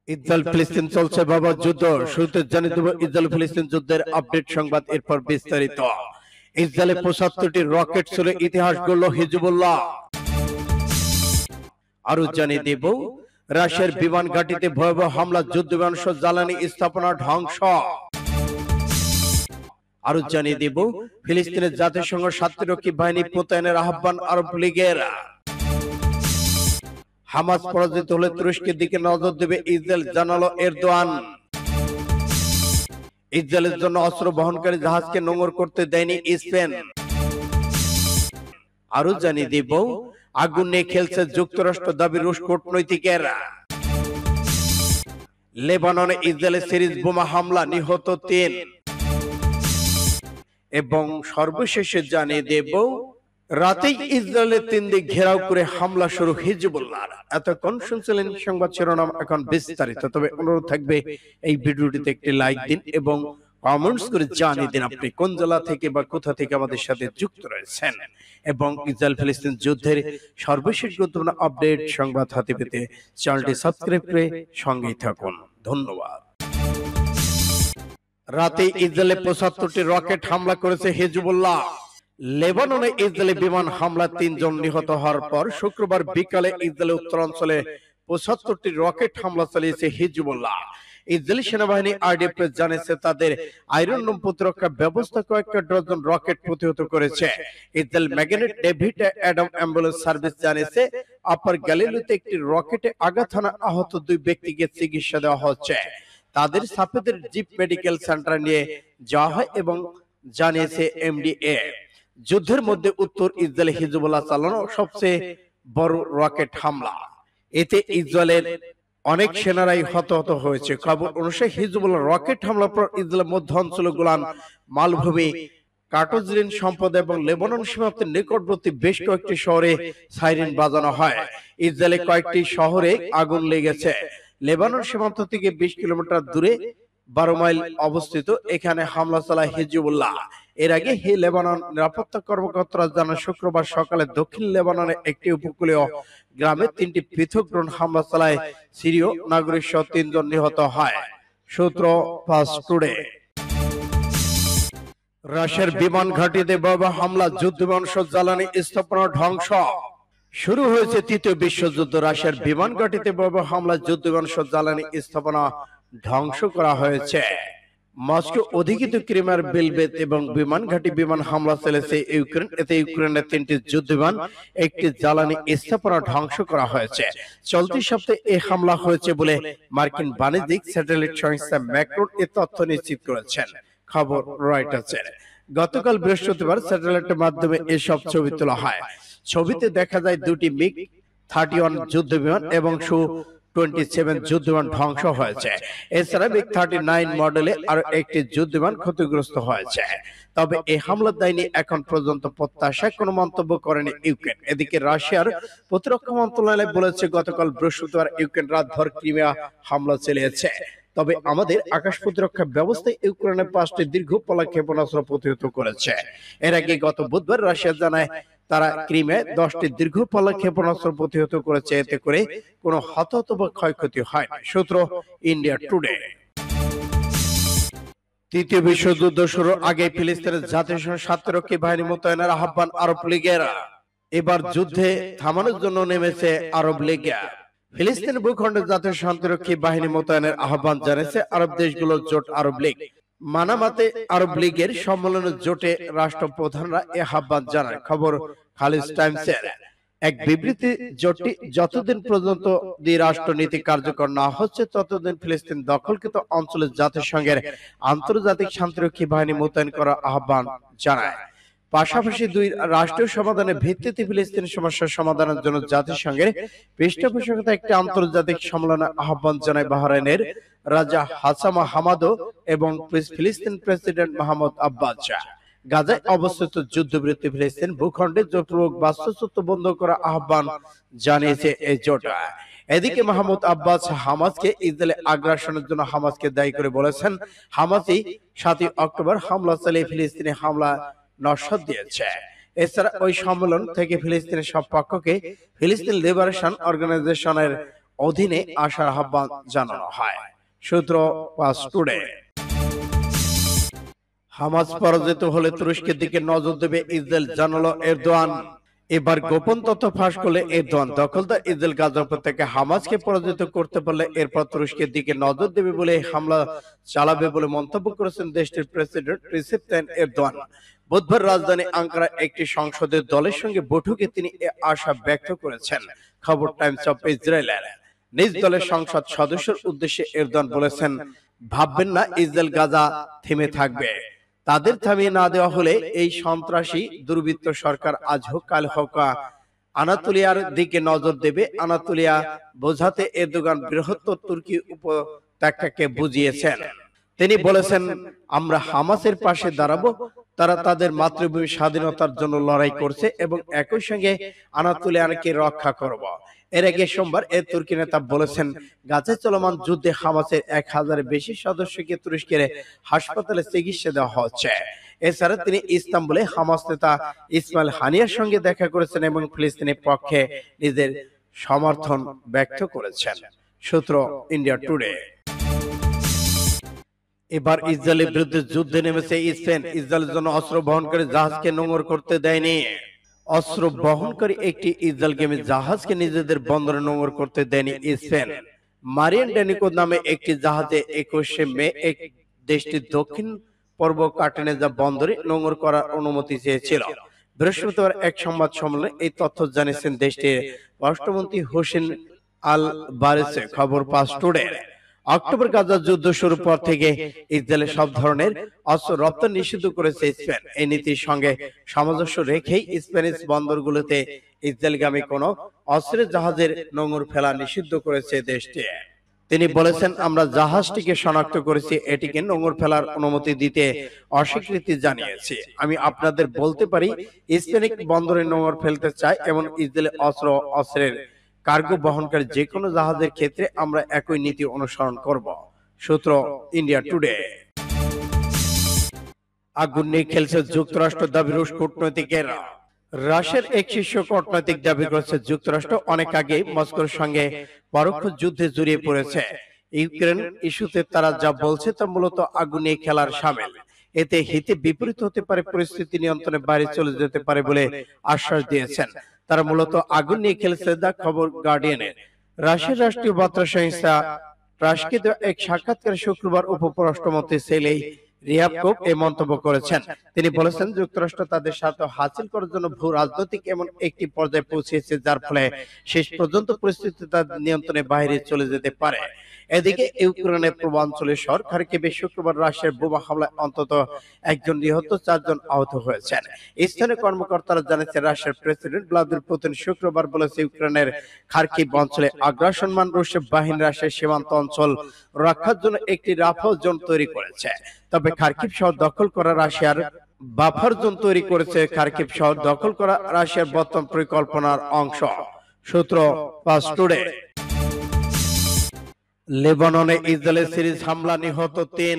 Israel ফিলিস্তিন চলছে বাবা যুদ্ধ। শুরুতে জানিয়ে দেব ইসরায়েল ফিলিস্তিন যুদ্ধের আপডেট সংবাদ, এরপর বিস্তারিত। ইসরায়েলে ৭৫টি রকেট ছুড়ে ইতিহাস গড়ল হিজবুল্লাহ। আরো জানিয়ে দেব রাশিয়ার বিমান ঘাঁটিতে ভয়াবহ হামলা, যুদ্ধ বিমান সহ জ্বালানি স্থাপনা ধ্বংস। আরো জানিয়ে দেব ফিলিস্তিনের জাতিসংঘ শান্তিরক্ষী বাহিনী মোতায়েনের আহ্বান আরব লীগের। হামাস পরাজিত হলে তুরস্কের দিকে নজর দেবে ইসরায়েল, জানালো এরদোয়ান। ইসরায়েলের জন্য অস্ত্র বহনকারী জাহাজকে নোঙর করতে দেয়নি স্পেন। আরো জানিয়ে দেব আগুন নিয়ে খেলছে যুক্তরাষ্ট্র, দাবি রুশ কূটনৈতিকের। লেবাননে ইসরায়েলের সিরিজ বোমা হামলা, নিহত ৩। এবং সর্বশেষে জানিয়ে দেব রাতেই ইসরায়েলের ৩ দিক ঘেরাও করে হামলা শুরু হিজবুল্লাহর। এতক্ষণ শুনছিলেন সংবাদ শিরোনাম, এখন বিস্তারিত। তবে অনুরোধ থাকবে এই ভিডিওটিতে একটি লাইক দিন এবং কমেন্টস করে জানিয়ে দিন আপনি কোন জেলা থেকে বা কোথা থেকে আমাদের সাথে যুক্ত রয়েছেন। এবং ইসরায়েল ফিলিস্তিন যুদ্ধের সর্বশেষ গুরুত্বপূর্ণ আপডেট সংবাদ হাতে পেতে চ্যানেলটি সাবস্ক্রাইব করে সঙ্গেই থাকুন। ধন্যবাদ। রাতে ইসরায়েলে ৭৫টি রকেট হামলা করেছে হিজবুল্লাহ। লেবাননে ইসরায়েলি বিমান হামলা ৩ জন নিহত হওয়ার পর শুক্রবার বিকালে ইসরায়েলের উত্তরাঞ্চলে ৭৫টি রকেট হামলা চালিয়েছে হিজবুল্লাহ। ইসরায়েলি সেনাবাহিনী আইডিএফ জানিয়েছে তাদের আয়রন ডোম প্রতিরক্ষা ব্যবস্থা কয়েকটা ডজন রকেট প্রতিহত করেছে। Israel magnet David Adam ambulance service জানিয়েছে আপার গ্যালিলিতে একটি রকেটে আঘাত হানা আহত ২ ব্যক্তিকে চিকিৎসা দেওয়া হচ্ছে। তাদের সাফেদের জিপ মেডিকেল সেন্টার নিয়ে যাওয়া হয় এবং জানিয়েছে এমডিএ। যুদ্ধের মধ্যে উত্তর ইসরায়েলে হিজবুল্লাহ চালানো সবচেয়ে বড় রকেট হামলা। এতে ইসরায়েলের অনেক সেনারাই হতাহত হয়েছে। খবর অনুসারে হিজবুল্লাহ রকেট হামলার পর ইসরায়েলের মধ্য অঞ্চল গোলান মালভূমি, কাটোজরিন সম্পদ এবং লেবানন সীমান্তের নিকটবর্তী বেশ কয়েকটি শহরে সাইরেন বাজানো হয়। ইসরায়েলে কয়েকটি শহরে আগুন লেগেছে। লেবানন সীমান্ত থেকে ২০ কিলোমিটার দূরে ১২ মাইল অবস্থিত এখানে হামলা চালায় হিজবুল্লাহ। এর আগে লেবানন নিরাপত্তা কর্মকর্তারা জানান শুক্রবার সকালে দক্ষিণ লেবাননের একটি উপকূলীয় গ্রামে ৩টি পৃথক ড্রোন হামলা চালায় সিরীয় নাগরিক সহ ৩ জন নিহত হয়। সূত্র ফাস্ট টুডে। রাশিয়ার বিমান ঘাঁটিতে ভয়াবহ হামলা, যুদ্ধ বিমান সহ জ্বালানি স্থাপনা ধ্বংস। শুরু হয়েছে তৃতীয় বিশ্বযুদ্ধ। রাশিয়ার বিমান ঘাঁটিতে ভয়াবহ হামলা, যুদ্ধ বিমান সহ জ্বালানি স্থাপনা ধ্বংস করা হয়েছে। মস্কো অধিকৃত ক্রিমিয়ার বেলবেত এবং বিমান ঘাঁটি বিমান হামলা চালিয়েছে ইউক্রেন। এতে ইউক্রেনের ৩টি যুদ্ধ বিমান, একটি জ্বালানি স্থাপনা ধ্বংস করা হয়েছে। চলতি সপ্তাহে এই হামলা হয়েছে বলে মার্কিন বাণিজ্যিক স্যাটেলাইট সংস্থা ম্যাক্রোন এ তথ্য নিশ্চিত করেছেন। খবর রয়টার্সের। গতকাল বৃহস্পতিবার স্যাটেলাইটের মাধ্যমে এসব ছবি তোলা হয়। ছবিতে দেখা যায় ২টি মিগ ৩১ যুদ্ধ বিমান এবং সু-27 যুদ্ধ বিমান ধ্বংস হয়েছে। এছাড়া মিগ ৩৯ মডেলে আরো একটি যুদ্ধ বিমান ক্ষতিগ্রস্ত হয়েছে। তবে এই হামলার দায় নিয়ে এখন পর্যন্ত প্রত্যাশায় কোনো মন্তব্য করেনি ইউক্রেন। এদিকে রাশিয়ার প্রতিরক্ষা মন্ত্রণালয় বলেছে গতকাল বৃহস্পতিবার ইউক্রেন রাতভর ক্রিমিয়া হামলা চালিয়েছে। তবে আমাদের আকাশ প্রতিরক্ষা ব্যবস্থায় ইউক্রেনের ৫টি দীর্ঘপাল্লা ক্ষেপণাস্ত্র প্রতিহত করেছে। এর আগে গত বুধবার রাশিয়া জানায় তারা ক্রিমিয়ায় ১০টি দীর্ঘপাল্লা ক্ষেপণাস্ত্র প্রতিহত করেছে। এতে করে কোনো হতাহত বা ক্ষয়ক্ষতি হয়নি। সূত্র ইন্ডিয়া টুডে। তৃতীয় বিশ্বযুদ্ধ শুরুর আগে ফিলিস্তিনের জাতিসংঘ শান্তিরক্ষী বাহিনী মোতায়েনের আহ্বান আরব লীগের। এবার যুদ্ধে থামানোর জন্য নেমেছে আরব লীগ। ফিলিস্তিন ভূখণ্ডে জাতীয় শান্তিরক্ষী বাহিনী মোতায়েনের আহ্বান জানিয়েছে আরব দেশগুলোর জোট আরব লীগ। মানামাতে আরব লীগের সম্মেলনের জোটে রাষ্ট্রপ্রধানরা এ আহ্বান জানায়। খবর খালিজ টাইমসের। এক বিবৃতি জোটটি যতদিন পর্যন্ত দ্বিরাষ্ট্রনীতি কার্যকর না হচ্ছে ততদিন ফিলিস্তিন দখলকৃত অঞ্চলে জাতিসংঘের আন্তর্জাতিক শান্তিরক্ষী বাহিনী মোতায়েন করার আহ্বান জানায়। পাশাপাশি ২ রাষ্ট্রীয় সমাধানের ভিত্তিতে ফিলিস্তিন সমস্যার সমাধানের জন্য জাতিসংঘের পৃষ্ঠপোষকতা একটি আন্তর্জাতিক সম্মেলনের আহ্বান জানায় বাহরাইনের রাজা হাসামা হামাদো এবং ফিলিস্তিন প্রেসিডেন্ট মাহমুদ আব্বাস। গাজায় অবস্থিত যুদ্ধবিরতি ফিলিস্তিন ভূখণ্ডে জোটপূর্বক বাস্তুচ্যুত বন্ধ করার আহ্বান জানিয়েছে এই জোট। এদিকে মাহমুদ আব্বাস হামাসকে ইসরায়েলে আগ্রাসনের জন্য হামাসকে দায়ী করে বলেছেন হামাসই ৭ই অক্টোবর হামলা চালিয়ে ফিলিস্তিনে হামলা নস্যাৎ দিয়েছে। এছাড়া ওই সম্মেলন থেকে ফিলিস্তিনের সব পক্ষকে ফিলিস্তিন লিবারেশন অর্গানাইজেশনের অধীনে আসার আহ্বান জানানো হয়। সূত্র পাস টুডে। হামাস পরাজিত হলে তুরস্কের দিকে নজর দেবে ইসরায়েল, জানালো এরদোয়ান। এবার গোপন তথ্য ফাঁস করলে এরদোয়ান দখলদার ইসরায়েল গাজার উপত্যকায় হামাসকে পরাজিত করতে পারলে এরপর তুরস্কের দিকে নজর দেবে বলে হামলা চালাবে বলে মন্তব্য করেছেন দেশটির প্রেসিডেন্ট রিসেপ তাইয়িপ এরদোয়ান। বুধবার রাজধানী আঙ্কারা একটি সংসদের দলের সঙ্গে বৈঠকে তিনি এ আশা ব্যক্ত করেছেন। খবর টাইমস অফ ইসরায়েলের। নিজ দলের সংসদ সদস্যের উদ্দেশ্যে এরদোয়ান বলেছেন, ভাববেন না ইসরায়েল গাজা থেমে থাকবে। তাদের থামিয়ে না দেওয়া হলে এই সন্ত্রাসী দুর্বৃত্ত সরকার আজ হোক কাল হোক আনাতোলিয়ার দিকে নজর দেবে। আনাতোলিয়া বোঝাতে এরদোগান বৃহত্তর তুর্কি উপত্যকাকে বুঝিয়েছেন। তিনি বলেছেন, আমরা হামাসের পাশে দাঁড়াবো। তারা তাদের মাতৃভূমি স্বাধীনতার জন্য লড়াই করছে এবং একই সঙ্গে আনাতোলিয়াকে রক্ষা করব। এর আগে সোমবার তুর্কি নেতা বলেছেন, গাজায় চলমান যুদ্ধে হামাসের 1000-এর বেশি সদস্যকে তুরস্কের হাসপাতালে চিকিৎসা দেওয়া হচ্ছে। এছাড়া তিনি ইস্তাম্বুলে হামাস নেতা ইসমাইল হানিয়ার সঙ্গে দেখা করেছেন এবং ফিলিস্তিনের পক্ষে নিজের সমর্থন ব্যক্ত করেছেন। সূত্র ইন্ডিয়া টুডে। এবার ইসরায়েলের বিরুদ্ধে যুদ্ধে নেমেছে স্পেন। ইসরায়েলের জন্য অস্ত্র বহনকারী জাহাজকে নোঙর করতে দেয়নি। অস্ত্র বহনকারী একটি ইসরায়েলগামী জাহাজকে নিজেদের বন্দরে নোঙর করতে দেয়নি স্পেন। মারিয়ান ডেনিকো নামে একটি জাহাজে 21শে মে এক দেশটির দক্ষিণ পূর্ব কার্টেনেজা বন্দরে নোঙর করার অনুমতি চেয়েছিল। বৃহস্পতিবার এক সংবাদ সম্মেলনে এই তথ্য জানিয়েছেন দেশটির পররাষ্ট্রমন্ত্রী হোসেন আল বারেসে। খবর পাস টুডে। অক্টোবর গাজা যুদ্ধ শুরুর পর থেকে ইসরায়েলের সব ধরনের অস্ত্র রপ্তানি নিষিদ্ধ করেছে স্পেন। এই নীতির সঙ্গে সামঞ্জস্য রেখেই স্প্যানিশ বন্দরগুলোতে ইসরায়েলগামী কোনো অস্ত্রের জাহাজের নোঙর ফেলা নিষিদ্ধ করেছে দেশটি। তিনি বলেছেন, আমরা জাহাজটিকে শনাক্ত করেছি, এটিকে নোঙর ফেলার অনুমতি দিতে অস্বীকৃতি জানিয়েছি। আমি আপনাদের বলতে পারি, স্পেনিক বন্দরে নোঙর ফেলতে চাই এবং ইসরায়েলের অস্ত্রের কার্গো বহনকারী যে কোনো জাহাজের ক্ষেত্রে আমরা একই নীতি অনুসরণ করব। সূত্র ইন্ডিয়া টুডে। আগুন নিয়ে খেলছে যুক্তরাষ্ট্র, দাবি রুশ কূটনৈতিকের। রাশিয়ার এক শীর্ষ কূটনৈতিক দাবি করেছে যুক্তরাষ্ট্র অনেক আগেই মস্কোর সঙ্গে পরোক্ষ যুদ্ধে জড়িয়ে পড়েছে। ইউক্রেন ইস্যুতে তারা যা বলছে তা মূলত আগুন নিয়ে খেলার সামিল। এতে হিতে বিপরীত হতে পারে, পরিস্থিতি নিয়ন্ত্রণের বাইরে চলে যেতে পারে বলে আশ্বাস দিয়েছেন। তারা মূলত আগুন নিয়ে খেলছে, দা খবর গার্ডিয়ানের। রাশিয়ার রাষ্ট্রীয় বার্তা সংস্থা ট্রাসকে দেওয়া এক সাক্ষাৎকারে শুক্রবার উপপরাষ্ট্রমন্ত্রী সেলেই রিয়াবকোভ এই মন্তব্য করেছেন। তিনি বলেছেন, যুক্তরাষ্ট্র তাদের স্বার্থ হাসিল করার জন্য ভূ রাজনৈতিক এমন একটি পর্যায়ে পৌঁছেছে যার ফলে শেষ পর্যন্ত পরিস্থিতি তাদের নিয়ন্ত্রণের বাইরে চলে যেতে পারে। এদিকে ইউক্রেনের পূর্বাঞ্চলের শহর খার্কিভে শুক্রবার রাশিয়ার বোমা হামলায় অন্তত একজন নিহত, 4 জন আহত হয়েছেন। স্থানীয় কর্মকর্তারা জানিয়েছেন, রাশিয়ার প্রেসিডেন্ট ভ্লাদিমির পুতিন শুক্রবার বলেছে, ইউক্রেনের খার্কিভ অঞ্চলে আগ্রাসনমান রুশ বাহিনী রাশিয়ার সীমান্ত অঞ্চল রক্ষার জন্য একটি রাফেল জোন তৈরি করেছে। তবে খার্কিভ শহর দখল করা রাশিয়ার বাফার জোন তৈরি করেছে। খার্কিভ শহর দখল করা রাশিয়ার বর্তমান পরিকল্পনার অংশ। সূত্র পাস টুডে। লেবাননে ইসরায়েলের সিরিজ হামলা, নিহত 3।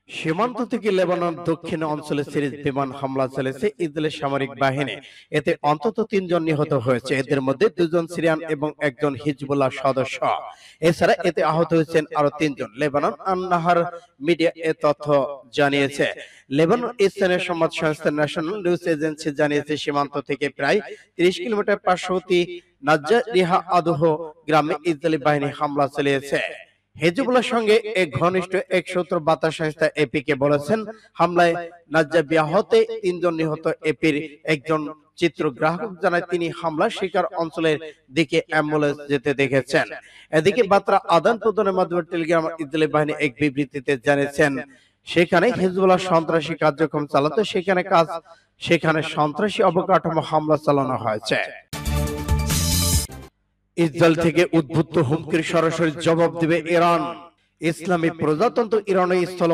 সীমান্ত থেকে লেবানন দক্ষিণ অঞ্চলে সিরিজ বিমান হামলা চালিয়েছে ইসরায়েলের সামরিক বাহিনী। এতে অন্তত 3 জন নিহত হয়েছে। এদের মধ্যে 2 জন সিরিয়ান এবং একজন হিজবুল্লাহ সদস্য। এছাড়া এতে আহত হয়েছেন আরো 3 জন। লেবানন আন-নাহার মিডিয়া এ তথ্য জানিয়েছে। লেবানন স্থানীয় সংবাদ সংস্থা ন্যাশনাল নিউজ এজেন্সি জানিয়েছে, সীমান্ত থেকে প্রায় 30 কিলোমিটার পার্শ্ববর্তী নাজ্জারিহা আদহ গ্রামে ইসরায়েলি বাহিনী হামলা চালিয়েছে। হিজবুল্লাহর সঙ্গে এক ঘনিষ্ঠ এক সূত্র বার্তা সংস্থা এপিকে বলেছেন, হামলায় নাজ্জারিয়াহতে 3 জন নিহত। এপির একজন চিত্রগ্রাহক জানায়, তিনি হামলা শিকার অঞ্চলের দিকে অ্যাম্বুলেন্স যেতে দেখেছেন। এদিকে বার্তা আদান প্রদানের মাধ্যমে টেলিগ্রাম ইসরায়েলি বাহিনী এক বিবৃতিতে জানিয়েছেন, সেখানে হিজবুল্লাহ সন্ত্রাসী কার্যক্রম চালাতো, সেখানে সন্ত্রাসী অবকাঠামো হামলা চালানো হয়েছে। ইসরায়েল থেকে উদ্ভূত হুমকির সরাসরি জবাব দেবে ইরান। ইসলামী প্রজাতন্ত্র ইরানের স্থল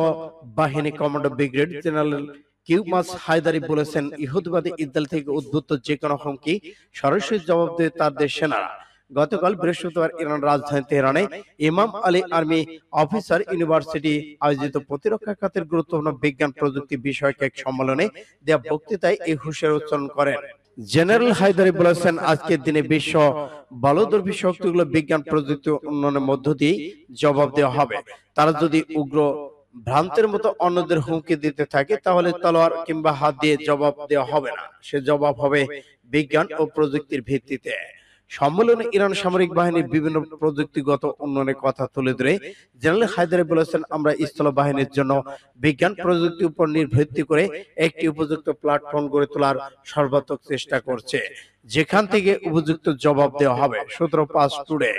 বাহিনী কমান্ডার ব্রিগেড জেনারেল কিউমাস হায়দারি বলেছেন, ইহুদিবাদী ইসরায়েল থেকে উদ্ভূত যে কোনো হুমকি সরাসরি জবাব দেবে তার দেশ সেনারা। গতকাল বৃহস্পতিবার ইরান রাজধানী তেহরানে ইমাম আলী আর্মি অফিসার ইউনিভার্সিটি আয়োজিত প্রতিরক্ষা খাতের গুরুত্বপূর্ণ বিজ্ঞান প্রযুক্তি বিষয়ক এক সম্মেলনে দেয়া বক্তৃতায় এই হুঁশিয়ারি উচ্চারণ করেন জেনারেল হায়দারি বলেছেন, আজকের দিনে বিশ্ব বলদর্ভী শক্তিগুলো বিজ্ঞান প্রযুক্তি উন্নয়নের মধ্য দিয়ে জবাব দেওয়া হবে। তারা যদি উগ্র ভ্রান্তের মতো অন্যদের হুমকি দিতে থাকে তাহলে তলোয়ার কিংবা হাত দিয়ে জবাব দেওয়া হবে না, সে জবাব হবে বিজ্ঞান ও প্রযুক্তির ভিত্তিতে। সম্মেলনে ইরান সামরিক বাহিনীর বিভিন্ন প্রযুক্তিগত উন্নয়নের কথা তুলে ধরে জেনারেল হায়দারি বলেছেন, আমরা স্থল বাহিনীর জন্য বিজ্ঞান প্রযুক্তির উপর ভিত্তি করে একটি উপযুক্ত প্ল্যাটফর্ম গড়ে তোলার সর্বাত্মক চেষ্টা করছে, যেখান থেকে উপযুক্ত জবাব দেওয়া হবে। 17 5 টুডে।